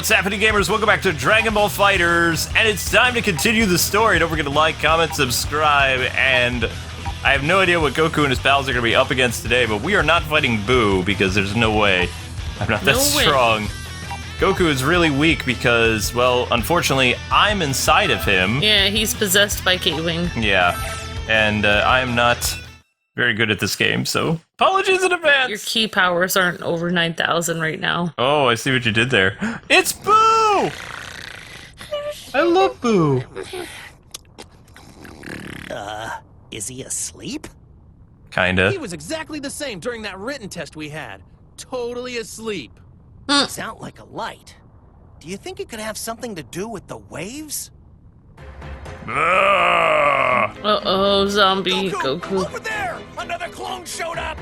What's happening, gamers? Welcome back to Dragon Ball Fighterz, and it's time to continue the story. Don't forget to like, comment, subscribe, and I have no idea what Goku and his pals are going to be up against today, but we are not fighting Buu, because there's no way. I'm not that strong. Goku is really weak because, well, unfortunately, I'm inside of him. Yeah, he's possessed by K-Wing. Yeah, and I am not very good at this game, so apologies in advance. Your key powers aren't over 9,000 right now. Oh, I see what you did there. It's Buu! I love Buu. Is he asleep? Kinda. He was exactly the same during that written test we had. Totally asleep. Sound like a light. Do you think it could have something to do with the waves? Uh-oh, zombie Goku. Over there! Another clone showed up!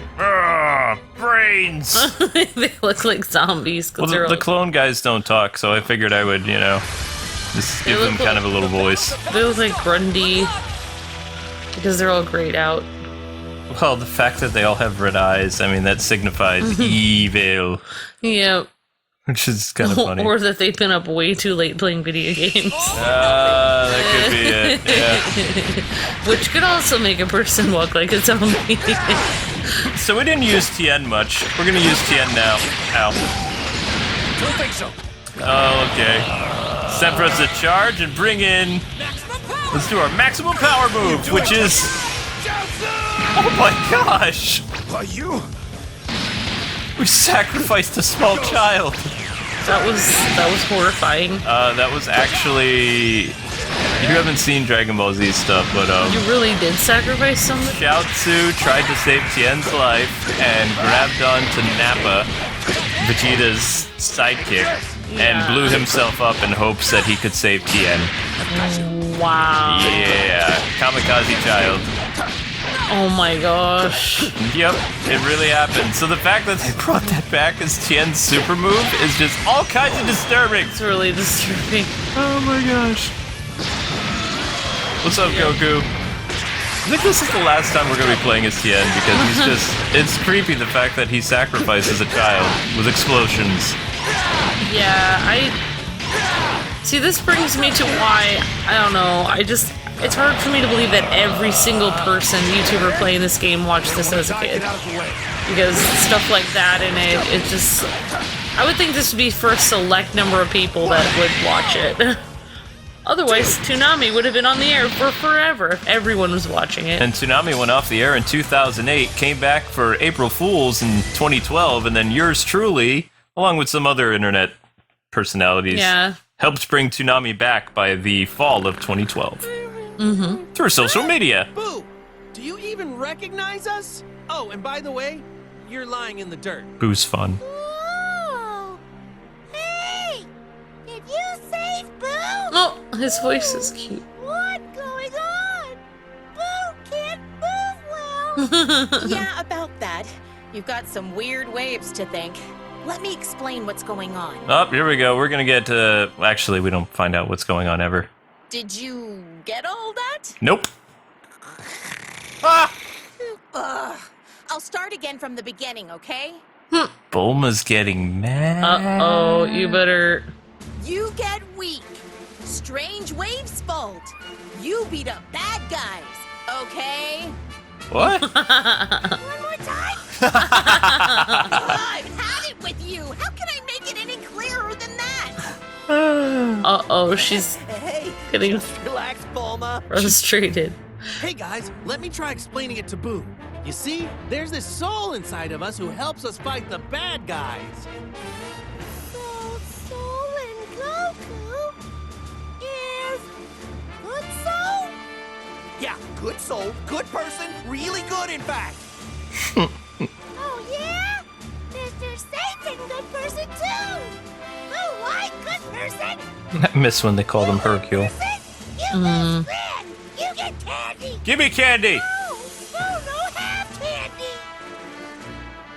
Brains! They look like zombies. Well, They're the clone guys don't talk, so I figured I would, you know, just give them kind of a little voice. They look like Grundy. Because they're all grayed out. Well, the fact that they all have red eyes, I mean, that signifies evil. Yep. Which is kind of funny. Or that they've been up way too late playing video games. That could be it, yeah. Which could also make a person walk like a zombie. So we didn't use Tien much. We're gonna use Tien now. Ow. Don't think so. Oh, okay. It's time for us to charge and bring in... Let's do our maximum power move, which is... Oh my gosh! Are you? We sacrificed a small child. That was horrifying. That was actually... You haven't seen Dragon Ball Z stuff, but You really did sacrifice something? Shao Tzu tried to save Tien's life and grabbed onto Nappa, Vegeta's sidekick, and blew himself up in hopes that he could save Tien. Wow. Yeah, kamikaze child. Oh my gosh. Yep, it really happened. So the fact that they brought that back as Tien's super move is just all kinds of disturbing. It's really disturbing. Oh my gosh. What's up, Goku? I think this is the last time we're going to be playing as Tien because he's just... It's creepy the fact that he sacrifices a child with explosions. Yeah, See, this brings me to why, I don't know, it's hard for me to believe that every single person, YouTuber playing this game watched this as a kid. Because stuff like that in it just... I would think this would be for a select number of people that would watch it. Otherwise, Toonami would have been on the air for forever if everyone was watching it. And Toonami went off the air in 2008, came back for April Fools in 2012, and then yours truly, along with some other internet personalities, helped bring Toonami back by the fall of 2012. Through social media. Boo! Do you even recognize us? Oh, and by the way, you're lying in the dirt. Boo's fun. Oh! Hey! Did you save Boo? Oh, his voice is cute. What's going on? Boo can't move well. Yeah, about that. You've got some weird waves to thank. Let me explain what's going on. Oh, here we go. We're gonna get to... Actually, we don't find out what's going on ever. Did you get all that? Nope. Ah! I'll start again from the beginning, okay? Bulma's getting mad. Uh-oh, you better... You get weak. Strange Wave's fault. You beat up bad guys, okay? What? One more time? I've had it with you. How can I make it any clearer than that? Uh-oh, she's Hey, getting just relax, Bulma. frustrated. Hey guys, let me try explaining it to Boo. You see, there's this soul inside of us who helps us fight the bad guys. So, Soul and Goku is good soul? Yeah, good soul, good person, really good in fact. Oh yeah? Mr. Satan, good person too. Oh, what? Good person? I miss when they called him Hercule. Person? You get red. You get candy. Give me candy! Oh, no have candy.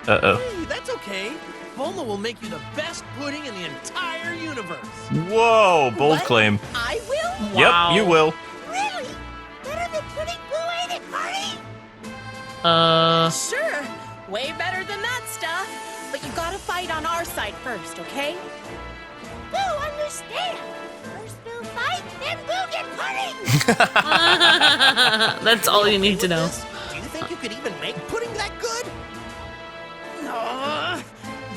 Uh-oh. Hey, that's okay. Bulma will make you the best pudding in the entire universe. Whoa, bold What? claim. I will? Wow. Yep, you will. Really? Better than putting Boo in at party? Sure. Way better than that stuff. But you gotta fight on our side first, okay? Boo, I understand. First Boo fight, then Boo get pudding. That's all you need to know. Do you think you could even make pudding that good?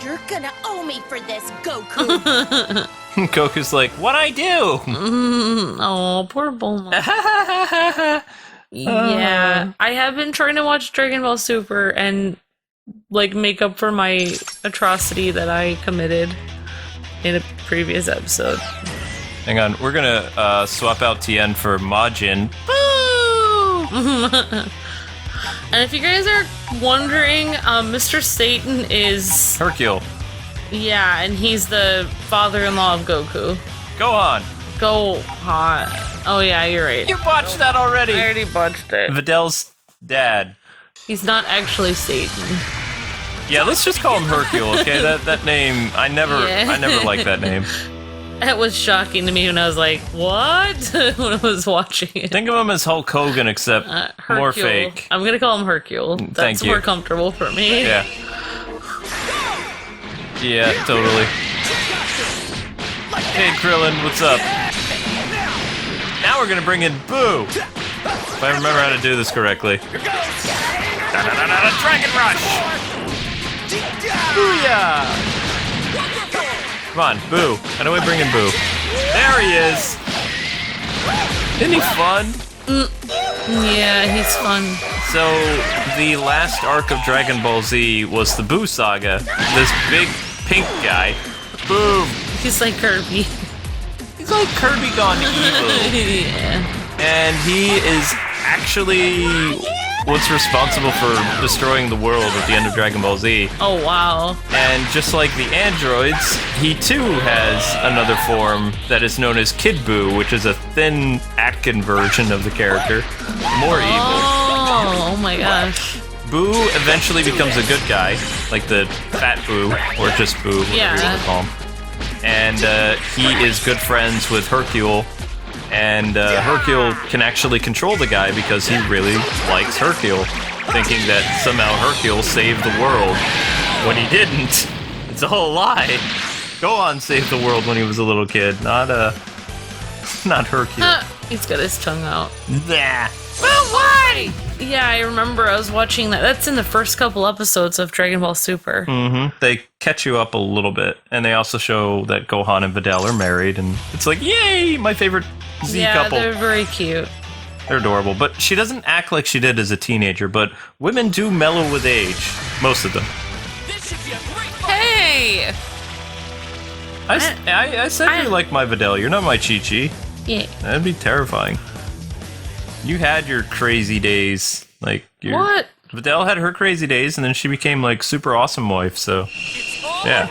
You're gonna owe me for this, Goku. Goku's like, "What I do?" Oh, poor Bulma. Yeah, I have been trying to watch Dragon Ball Super and like make up for my atrocity that I committed in a previous episode. Hang on, we're gonna swap out Tien for Majin. And if you guys are wondering, Mr. Satan is Hercule. yeah, and he's the father-in-law of Goku. Gohan. Gohan. Oh yeah, you're right. You botched that already. I already botched it. Videl's dad. He's not actually Satan. Yeah, let's just call him Hercule, okay? That name, I never liked that name. That was shocking to me when I was like, what? When I was watching it. Think of him as Hulk Hogan, except more Hercule. fake. I'm gonna call him Hercule. Thank That's you. more comfortable for me. Yeah. Yeah, totally. Hey, Krillin, what's up? Now we're gonna bring in Boo! If I remember how to do this correctly. Dragon Rush! Booyah! Come on, Boo. How do I bring in Boo? There he is! Isn't he fun? Yeah, he's fun. So, the last arc of Dragon Ball Z was the Boo Saga. This big pink guy. Boom! He's like Kirby. He's like Kirby gone evil. Yeah. And he is actually what's responsible for destroying the world at the end of Dragon Ball Z. Oh, wow. And just like the androids, he too has another form that is known as Kid Buu, which is a thin Atkin version of the character. More evil. Oh my gosh. Buu eventually becomes a good guy, like the Fat Buu, or just Buu, whatever you want to call him. And he is good friends with Hercule. And Hercule can actually control the guy because he really likes Hercule, thinking that somehow Hercule saved the world when he didn't. It's a whole lie. Gohan saved the world when he was a little kid, not Hercule. He's got his tongue out. Nah. But why? Yeah, I remember I was watching that. That's in the first couple episodes of Dragon Ball Super. Mm-hmm. They catch you up a little bit, and they also show that Gohan and Videl are married, and it's like, yay, my favorite Z couple. Yeah, they're very cute. They're adorable, but she doesn't act like she did as a teenager, but women do mellow with age. Most of them. Hey! I said you like my Videl. You're not my Chi-Chi. Yeah. That'd be terrifying. You had your crazy days. Like, What? Videl had her crazy days, and then she became, like, super awesome wife, so... Yeah.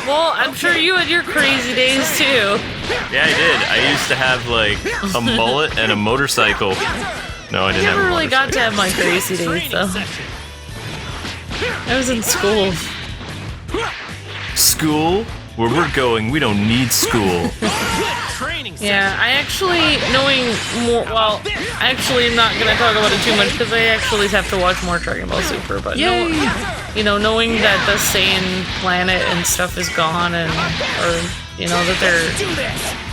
Well, I'm sure you had your crazy days too. Yeah, I did. I used to have, like, a mullet and a motorcycle. No, I didn't have a Never really got motorcycle. to have my crazy days though. I was in school. School? Where we're going, we don't need school. Yeah, I actually, knowing more, well, I actually am not going to talk about it too much because I actually have to watch more Dragon Ball Super, but no, you know, knowing that the Saiyan planet and stuff is gone and, or, you know, that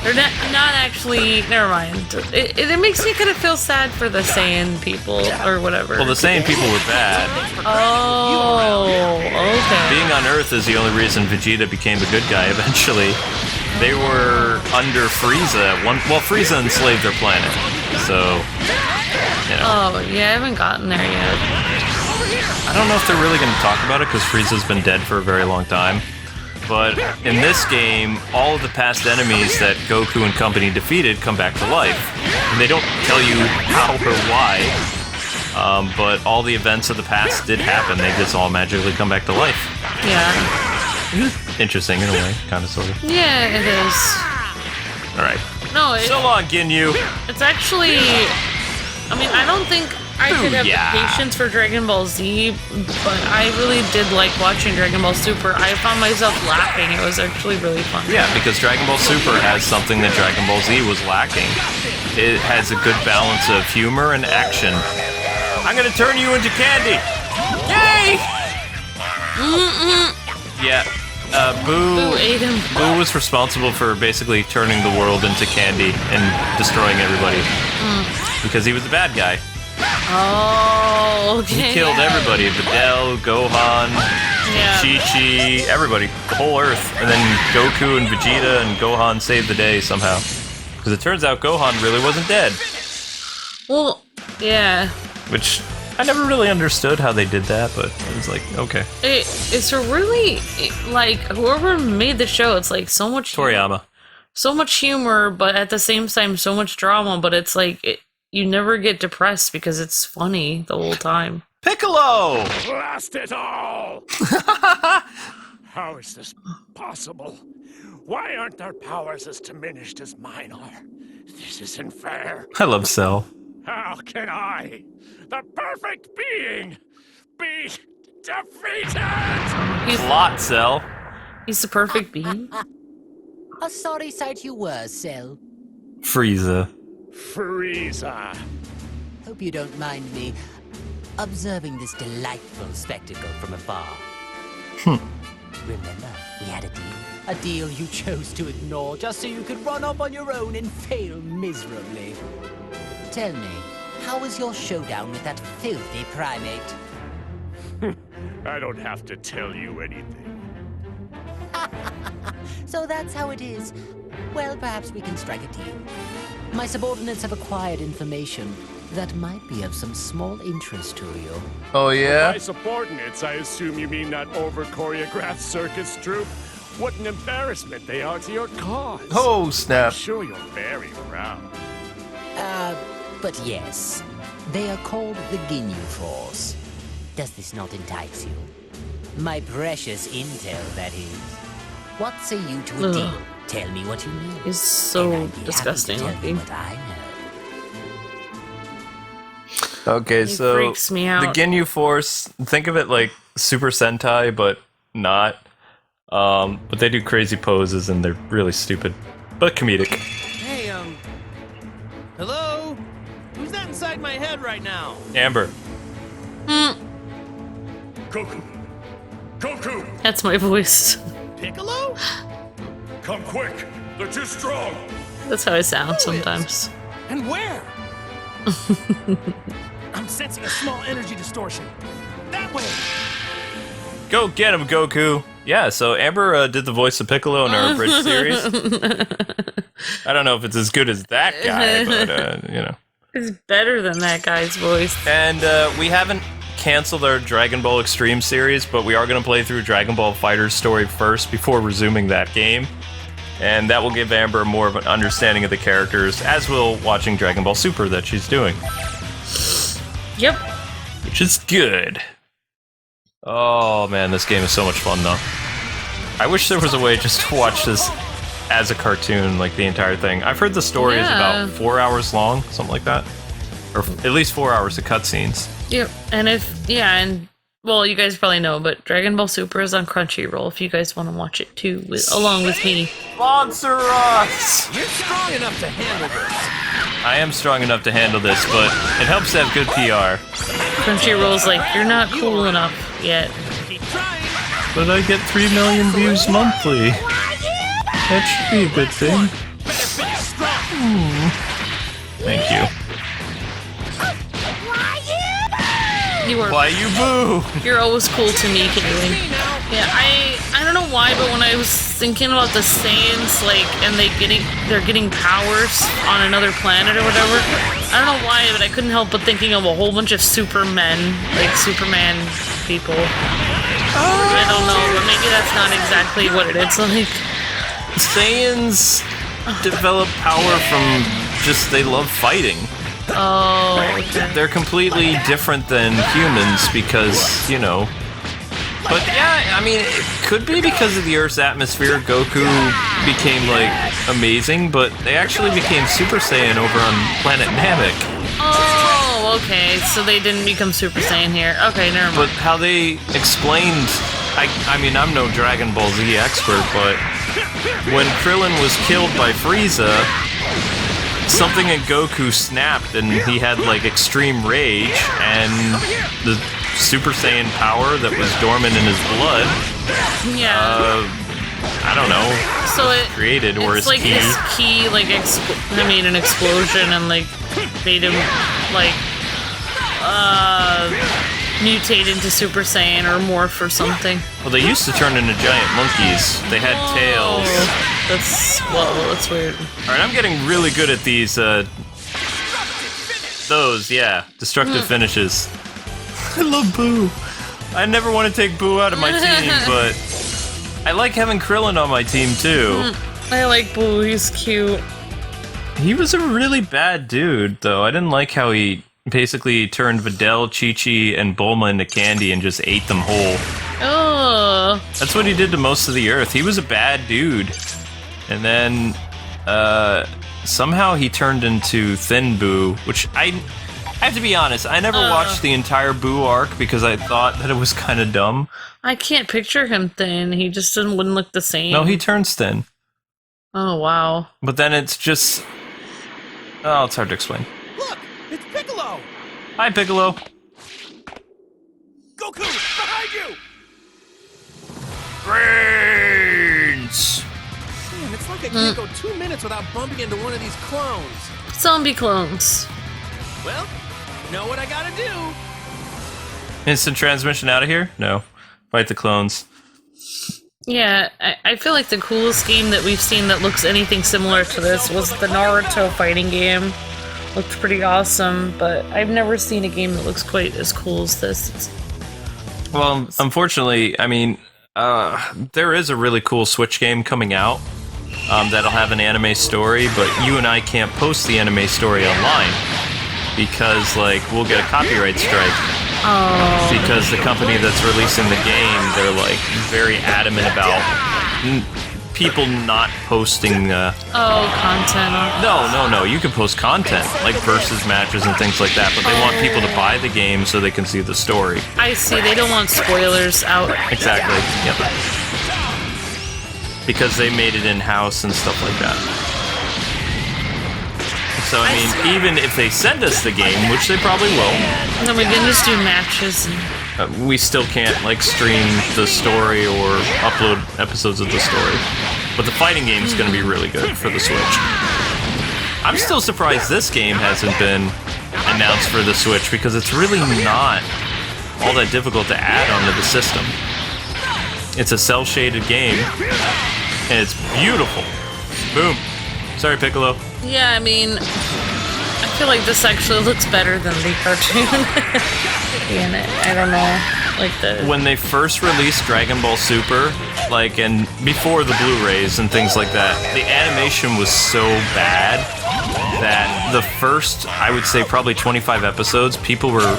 they're not actually, never mind. It makes me kind of feel sad for the Saiyan people or whatever. Well, the Saiyan people were bad. Oh, okay. Being on Earth is the only reason Vegeta became a good guy eventually. They were under Frieza. Well, Frieza enslaved their planet. So, you know. Oh, yeah, I haven't gotten there yet. I don't know if they're really going to talk about it because Frieza's been dead for a very long time. But in this game, all of the past enemies that Goku and company defeated come back to life. And they don't tell you how or why. But all the events of the past did happen. They just all magically come back to life. Yeah. Interesting in a way, kind of, sort of. Yeah, it is. All right. No, So long, Ginyu. it's actually... I mean, I don't think I could have Booyah. the patience for Dragon Ball Z, but I really did like watching Dragon Ball Super. I found myself laughing. It was actually really fun. Yeah, because Dragon Ball Super has something that Dragon Ball Z was lacking. It has a good balance of humor and action. I'm gonna turn you into candy! Yay! Yeah, Boo ate him. Boo was responsible for basically turning the world into candy and destroying everybody. Because he was the bad guy. Oh, okay. He killed everybody. Videl, Gohan, Yeah. Chi-Chi, everybody. The whole Earth. And then Goku and Vegeta and Gohan saved the day somehow. Because it turns out Gohan really wasn't dead. Well, yeah. Which, I never really understood how they did that, but it was like, okay. It's a really, like, whoever made the show, it's like so much... Toriyama. So much humor, but at the same time, so much drama, but it's like... you never get depressed because it's funny the whole time. Piccolo! Blast it all! How is this possible? Why aren't their powers as diminished as mine are? This isn't fair. I love Cell. How can I, the perfect being, be defeated? Lot, Cell. He's the perfect being. A sorry sight you were, Cell. Frieza. Frieza. Hope you don't mind me observing this delightful spectacle from afar. Remember, we had a deal. A deal you chose to ignore just so you could run off on your own and fail miserably. Tell me, how was your showdown with that filthy primate? I don't have to tell you anything. So that's how it is. Well, perhaps we can strike a deal. My subordinates have acquired information that might be of some small interest to you. Oh, yeah? My subordinates, I assume you mean that over-choreographed circus troupe? What an embarrassment they are to your cause. Oh, I'm snap. sure you're very proud. But yes, they are called the Ginyu Force. Does this not entice you? My precious intel, that is. What say you to a Ugh. deal? Tell me what you know. He's so and I'd be happy disgusting to tell you looking. what I know. Okay, He so freaks me out. the Ginyu Force, think of it like Super Sentai, but not. But they do crazy poses and they're really stupid, but comedic. Hey, hello? Who's that inside my head right now? Amber. Goku! Goku! That's my voice. Piccolo? Come quick! They're too strong! That's how I sound sometimes. And where? I'm sensing a small energy distortion. That way! Go get him, Goku! Yeah, so Amber did the voice of Piccolo in our Bridge series. I don't know if it's as good as that guy, but, you know. It's better than that guy's voice. And we haven't canceled our Dragon Ball Extreme series, but we are going to play through Dragon Ball Fighterz story first before resuming that game. And that will give Amber more of an understanding of the characters, as will watching Dragon Ball Super that she's doing. Yep. Which is good. Oh man, this game is so much fun though. I wish there was a way just to watch this as a cartoon, like the entire thing. I've heard the story is Yeah. about 4 hours long, something like that. Or at least 4 hours of cutscenes. Yep. And well, you guys probably know, but Dragon Ball Super is on Crunchyroll if you guys want to watch it too, along with me. Sponsor us! You're strong enough to handle this. I am strong enough to handle this, but it helps to have good PR. Crunchyroll's like, you're not cool enough yet. Keep trying. But I get 3 million views monthly. That should be a good thing. Thank you. You are. Why you boo? You're always cool to me, Kaylin. Yeah, I don't know why, but when I was thinking about the Saiyans, like, and they're getting powers on another planet or whatever, I don't know why, but I couldn't help but thinking of a whole bunch of Supermen, like Superman people. I don't know, but maybe that's not exactly what it is like. Saiyans develop power from just they love fighting. Oh, okay. They're completely different than humans because, you know. But yeah, I mean, it could be because of the Earth's atmosphere, Goku became, like, amazing, but they actually became Super Saiyan over on planet Namek. Oh, okay, so they didn't become Super Saiyan here. Okay, never mind. But how they explained, I mean, I'm no Dragon Ball Z expert, but when Krillin was killed by Frieza, something in Goku snapped and he had like extreme rage, and the Super Saiyan power that was dormant in his blood I don't know, So it created or it's his like key. his key, like an explosion and like made him like mutate into Super Saiyan or morph or something. Well, they used to turn into giant monkeys. They had tails. That's weird. All right, I'm getting really good at these. Those, yeah, destructive finishes. I love Buu. I never want to take Buu out of my team, but I like having Krillin on my team too. I like Buu. He's cute. He was a really bad dude, though. I didn't like how he basically turned Videl, Chi-Chi, and Bulma into candy and just ate them whole. Oh. That's what he did to most of the Earth. He was a bad dude. And then, somehow he turned into Thin Buu, which I have to be honest, I never watched the entire Buu arc because I thought that it was kind of dumb. I can't picture him thin. He just wouldn't look the same. No, he turns thin. Oh, wow. But then it's just... Oh, it's hard to explain. Look, it's Piccolo. Hi, Piccolo. Goku, behind you. Brains! Man, it's like I can't go 2 minutes without bumping into one of these clones. Zombie clones. Well, you know what I gotta do. Instant transmission out of here? No. Fight the clones. Yeah, I feel like the coolest game that we've seen that looks anything similar to this was the Naruto fighting game. Looked pretty awesome, but I've never seen a game that looks quite as cool as this. Well, unfortunately, I mean, there is a really cool Switch game coming out that'll have an anime story, but you and I can't post the anime story online because, like, we'll get a copyright strike. Oh. Because the company that's releasing the game, they're, like, very adamant about people not posting... content. No, you can post content, like versus matches and things like that, but they want people to buy the game so they can see the story. I see, they don't want spoilers out. Exactly, yep. Because they made it in-house and stuff like that. So, I mean, even if they send us the game, which they probably will, And then we can just do matches. we still can't, like, stream the story or upload episodes of the story. But the fighting game is going to be really good for the Switch. I'm still surprised this game hasn't been announced for the Switch because it's really not all that difficult to add onto the system. It's a cel-shaded game, and it's beautiful. Boom. Sorry, Piccolo. Yeah, I mean, I feel like this actually looks better than the cartoon. And I don't know, like the... When they first released Dragon Ball Super, like, and before the Blu-rays and things like that, the animation was so bad that the first, I would say probably 25 episodes, people were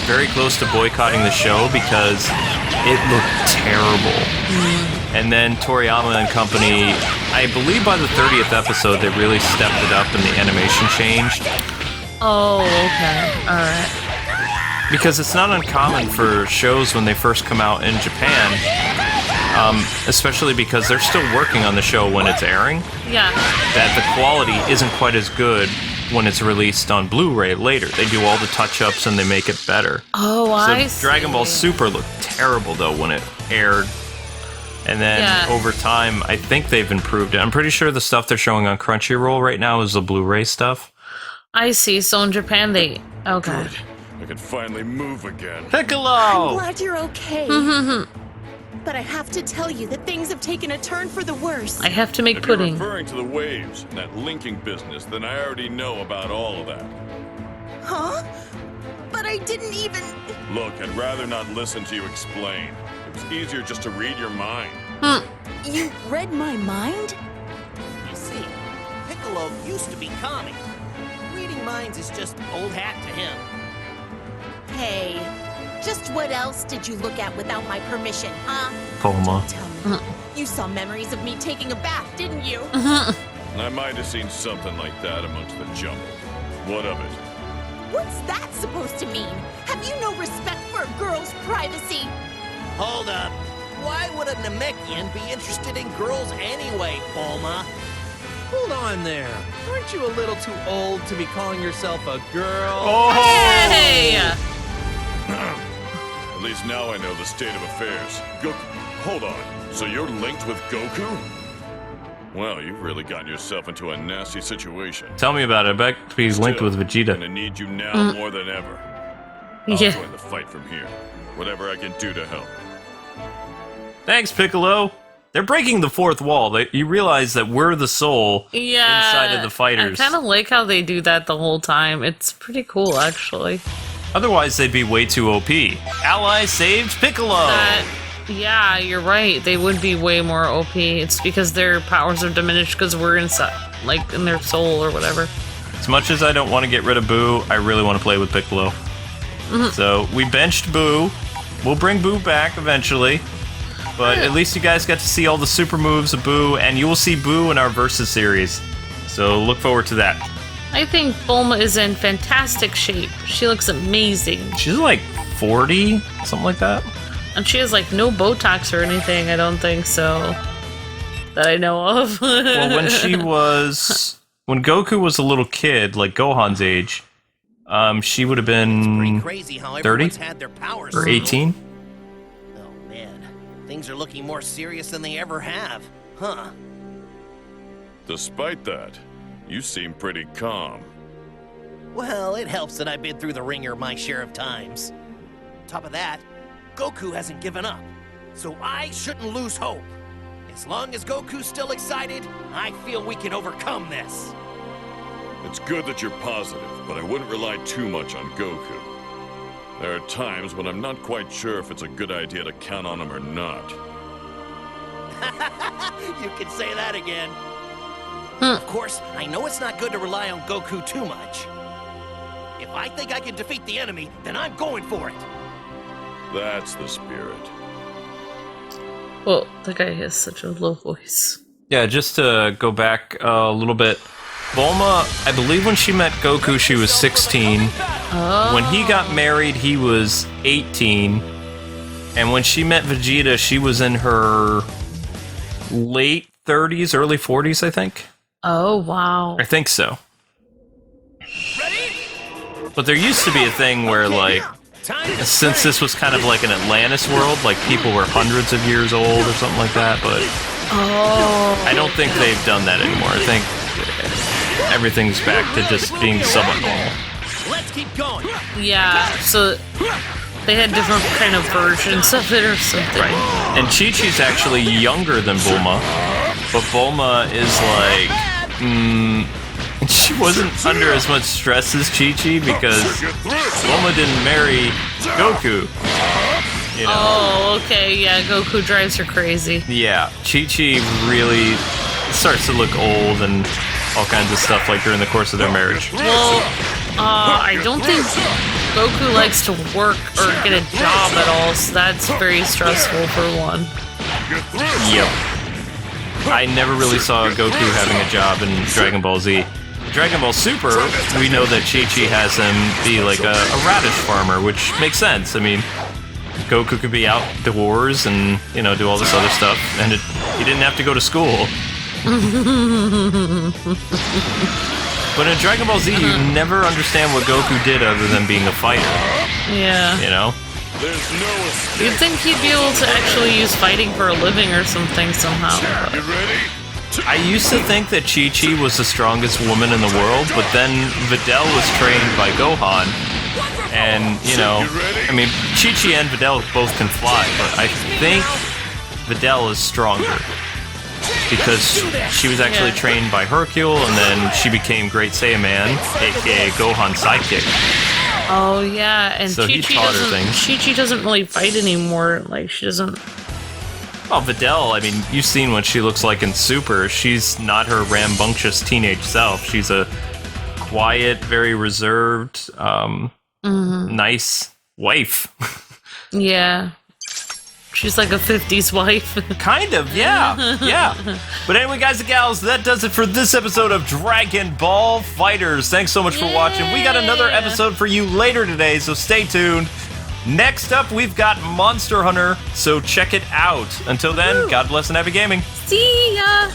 very close to boycotting the show because it looked terrible. And then Toriyama and company, I believe by the 30th episode, they really stepped it up and the animation changed. Oh, okay. Alright. Because it's not uncommon for shows when they first come out in Japan, especially because they're still working on the show when it's airing, Yeah. that the quality isn't quite as good when it's released on Blu-ray later. They do all the touch-ups and they make it better. Oh, So I see. Dragon Ball Super looked terrible, though, when it aired. And then over time, I think they've improved it. I'm pretty sure the stuff they're showing on Crunchyroll right now is the Blu-ray stuff. I see. So in Japan, they... Okay. I can finally move again. Piccolo! Glad you're okay. But I have to tell you that things have taken a turn for the worse. I have to make If you're pudding. referring to the waves and that linking business, then I already know about all of that. Huh? But I didn't even... Look, I'd rather not listen to you explain. It was easier just to read your mind. You read my mind? You see, Piccolo used to be comic. Reading minds is just old hat to him. Hey, just what else did you look at without my permission, huh? Bulma. Tell me. You saw memories of me taking a bath, didn't you? I might have seen something like that amongst the jumble. What of it? What's that supposed to mean? Have you no respect for a girl's privacy? Hold up. Why would a Namekian be interested in girls anyway, Bulma? Hold on there. Aren't you a little too old to be calling yourself a girl? Hey! At least now I know the state of affairs. Hold on. So you're linked with Goku? Well, you've really gotten yourself into a nasty situation. Tell me about it. I bet he's linked with I'm Vegeta. gonna need you now more than ever. I'll Yeah. join the fight from here. Whatever I can do to help. Thanks, Piccolo. They're breaking the fourth wall. You realize that we're the soul Yeah. inside of the fighters. I kind of like how they do that the whole time. It's pretty cool, actually. Otherwise, they'd be way too OP. Ally saved Piccolo. Yeah, you're right. They would be way more OP. It's because their powers are diminished because we're inside, like in their soul or whatever. As much as I don't want to get rid of Buu, I really want to play with Piccolo. So we benched Buu. We'll bring Buu back eventually. But at least you guys got to see all the super moves of Buu, and you will see Buu in our Versus series. So look forward to that. I think Bulma is in fantastic shape. She looks amazing. She's like 40, something like that. And she has like no Botox or anything, I don't think so. That I know of. Well, when Goku was a little kid, like Gohan's age, she would have been Crazy how 30 everyone's had their powers or 18. Oh man, things are looking more serious than they ever have, huh? Despite that, you seem pretty calm. Well, it helps that I've been through the ringer my share of times. Top of that, Goku hasn't given up, so I shouldn't lose hope. As long as Goku's still excited, I feel we can overcome this. It's good that you're positive, but I wouldn't rely too much on Goku. There are times when I'm not quite sure if it's a good idea to count on him or not. You can say that again. Of course, I know it's not good to rely on Goku too much. If I think I can defeat the enemy, then I'm going for it. That's the spirit. Well, the guy has such a low voice. Yeah, just to go back a little bit. Bulma, I believe when she met Goku, she was 16. When he got married, he was 18. And when she met Vegeta, she was in her late 30s, early 40s, I think. Oh, wow. I think so. But there used to be a thing where, like, since this was kind of like an Atlantis world, like people were hundreds of years old or something like that, but I don't think they've done that anymore. I think everything's back to just being somewhat normal. Let's keep going. Yeah, so they had different kind of versions of it or something. Right. And Chi-Chi's actually younger than Bulma, but Bulma is like, she wasn't under as much stress as Chi-Chi because Bulma didn't marry Goku. You know? Oh, okay, yeah, Goku drives her crazy. Yeah, Chi-Chi really starts to look old and all kinds of stuff like during the course of their marriage. Well, I don't think Goku likes to work or get a job at all, so that's very stressful for one. Yep. I never really saw Goku having a job in Dragon Ball Z. Dragon Ball Super, we know that Chi-Chi has him be like a radish farmer, which makes sense. I mean, Goku could be outdoors and, you know, do all this other stuff, and he didn't have to go to school. But in Dragon Ball Z, you never understand what Goku did other than being a fighter. Yeah. You know? There's no escape. You'd think he'd be able to actually use fighting for a living or something somehow. You ready? I used to think that Chi-Chi was the strongest woman in the world, but then Videl was trained by Gohan. And, you know, I mean, Chi-Chi and Videl both can fly, but I think Videl is stronger. Because she was actually trained by Hercule, and then she became Great Saiyaman, aka Gohan's sidekick. Oh, yeah, and So he taught her things. Chi-Chi doesn't really fight anymore. Like, she doesn't... Well, Videl, I mean, you've seen what she looks like in Super. She's not her rambunctious teenage self. She's a quiet, very reserved, nice wife. Yeah. She's like a 50s wife. Kind of, yeah, yeah. But anyway, guys and gals, that does it for this episode of Dragon Ball Fighterz. Thanks so much for watching. We got another episode for you later today, so stay tuned. Next up, we've got Monster Hunter, so check it out. Until then, God bless and happy gaming. See ya!